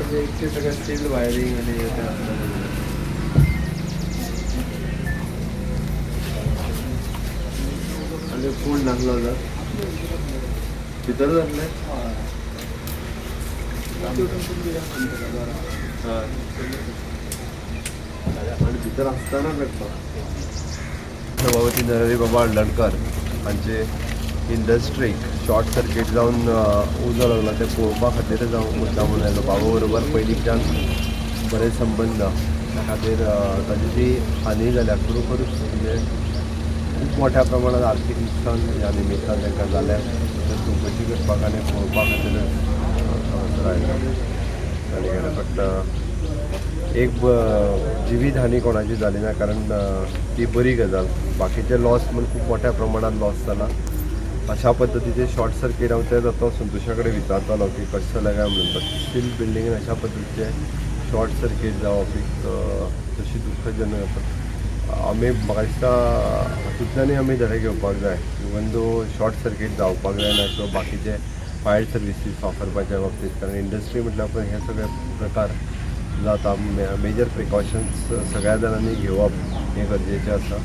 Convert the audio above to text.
म्हणजे इतके सगळं स्टील वायरिंग आणि ते असतं. आणि कोण लागला होता भितर जातले आणि भितर असताना लागतो. सभापती नरहरी बाबा हळदणकर हांचे इंडस्ट्रीक शॉर्ट सर्किट जावन उजो लागला ते पळोवपा खातीर जावं मुद्दामून आयलो. बाबा बरोबर पयलींच्यान बरे संबंद त्या खातीर ताची जी हानी जाल्या खरोखरूच म्हणजे खूप मोठ्या प्रमाणात आर्थिक नुकसान ह्या निमित्तान तांकां जालें. चवकशी करपाक आनी पळोवपा खातीर हांगासर आयलो. ताणे फक्त एक जिवीत हानी कोणाची जाली ना, कारण ती बरी गजाल. बाकीचे लॉस म्हणून खूप मोठ्या प्रमाणात लॉस जाला. अशा पद्धतीचे शॉर्ट सर्किट हांव तेच आतां संतोशा कडेन विचारतालो की कशें जालें काय म्हणून. बट स्टील बिल्डिंगेन अशा पद्धतीचे शॉर्ट सर्किट जावप एक तशी दुख्खजनक आसा. आमी म्हाका दिसता हातूंतल्यानूय आमी धडे घेवपाक जाय. इवन दो शॉर्ट सर्किट जावपाक जायना किंवा बाकीचे फायर सर्विसीस वापरपाच्या बाबतींत, कारण इंडस्ट्री म्हटल्यार पण हे सगळे प्रकार जाता. मेजर प्रिकॉशन्स सगळ्या जाणांनी घेवप हें गरजेचें आसा.